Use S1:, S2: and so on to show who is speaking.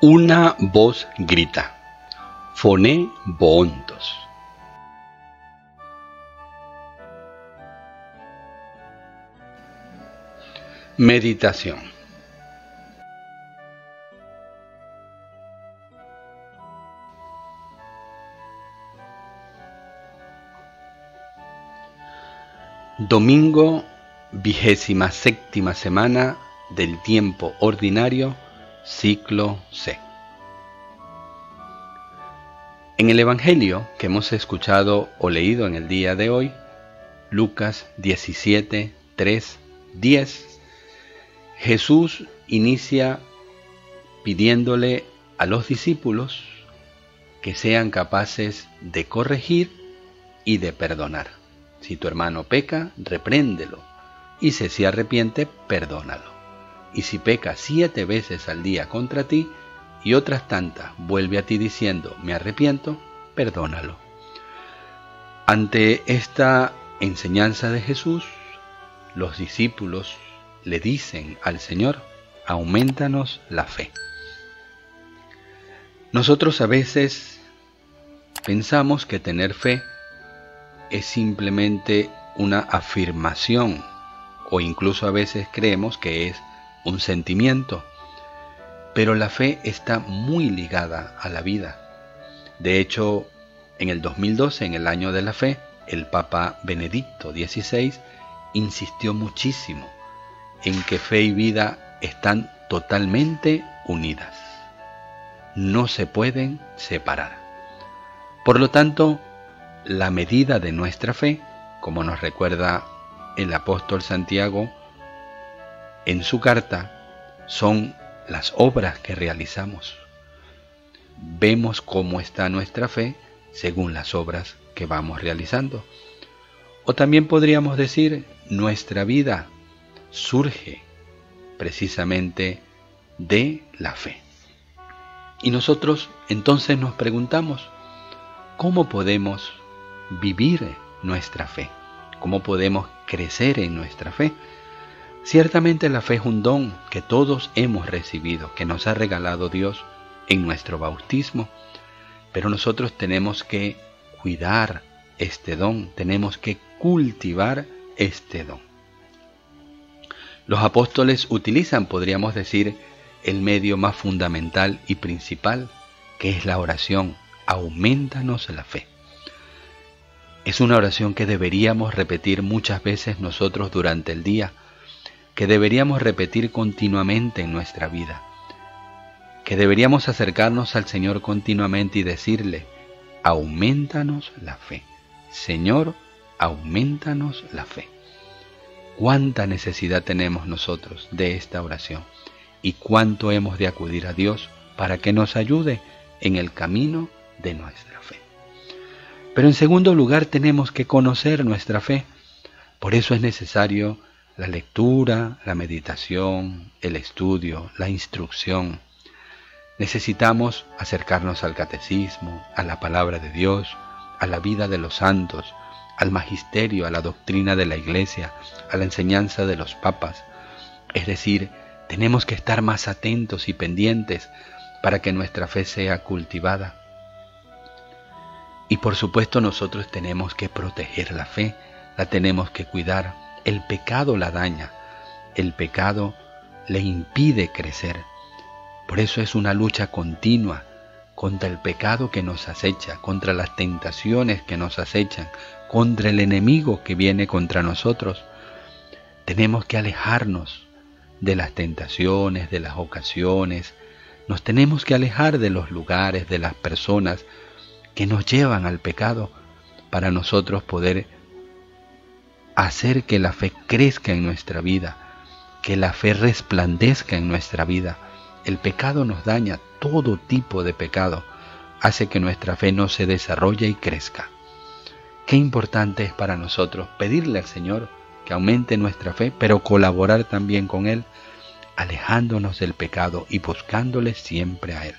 S1: Una voz grita: «Phone boontos». Meditación. Domingo, 27ª semana del tiempo ordinario, ciclo C. En el Evangelio que hemos escuchado o leído en el día de hoy, Lucas 17, 3, 10, Jesús inicia pidiéndole a los discípulos que sean capaces de corregir y de perdonar. Si tu hermano peca, repréndelo, y si se arrepiente, perdónalo. Y si peca 7 veces al día contra ti, y otras tantas vuelve a ti diciendo, me arrepiento, perdónalo. Ante esta enseñanza de Jesús, los discípulos le dicen al Señor, aumentanos la fe. Nosotros a veces pensamos que tener fe es simplemente una afirmación, o incluso a veces creemos que es un sentimiento, pero la fe está muy ligada a la vida. De hecho, en el 2012, en el año de la fe, el Papa Benedicto XVI insistió muchísimo en que fe y vida están totalmente unidas. No se pueden separar. Por lo tanto, la medida de nuestra fe, como nos recuerda el apóstol Santiago en su carta, son las obras que realizamos. Vemos cómo está nuestra fe según las obras que vamos realizando. O también podríamos decir, nuestra vida surge precisamente de la fe. Y nosotros entonces nos preguntamos, ¿cómo podemos vivir nuestra fe? ¿Cómo podemos crecer en nuestra fe? Ciertamente la fe es un don que todos hemos recibido, que nos ha regalado Dios en nuestro bautismo, pero nosotros tenemos que cuidar este don, tenemos que cultivar este don. Los apóstoles utilizan, podríamos decir, el medio más fundamental y principal, que es la oración. Aumentanos la fe. Es una oración que deberíamos repetir muchas veces nosotros durante el día, que deberíamos repetir continuamente en nuestra vida, que deberíamos acercarnos al Señor continuamente y decirle, aumentanos la fe. Señor, aumentanos la fe. ¿Cuánta necesidad tenemos nosotros de esta oración? ¿Y cuánto hemos de acudir a Dios para que nos ayude en el camino de nuestra fe? Pero en segundo lugar tenemos que conocer nuestra fe. Por eso es necesario la lectura, la meditación, el estudio, la instrucción. Necesitamos acercarnos al catecismo, a la palabra de Dios, a la vida de los santos, al magisterio, a la doctrina de la Iglesia, a la enseñanza de los papas. Es decir, tenemos que estar más atentos y pendientes para que nuestra fe sea cultivada. Y por supuesto nosotros tenemos que proteger la fe, la tenemos que cuidar. El pecado la daña, el pecado le impide crecer. Por eso es una lucha continua contra el pecado que nos acecha, contra las tentaciones que nos acechan, contra el enemigo que viene contra nosotros. Tenemos que alejarnos de las tentaciones, de las ocasiones. Nos tenemos que alejar de los lugares, de las personas que nos llevan al pecado para nosotros poder hacer que la fe crezca en nuestra vida, que la fe resplandezca en nuestra vida. El pecado nos daña, todo tipo de pecado hace que nuestra fe no se desarrolle y crezca. Qué importante es para nosotros pedirle al Señor que aumente nuestra fe, pero colaborar también con Él, alejándonos del pecado y buscándole siempre a Él.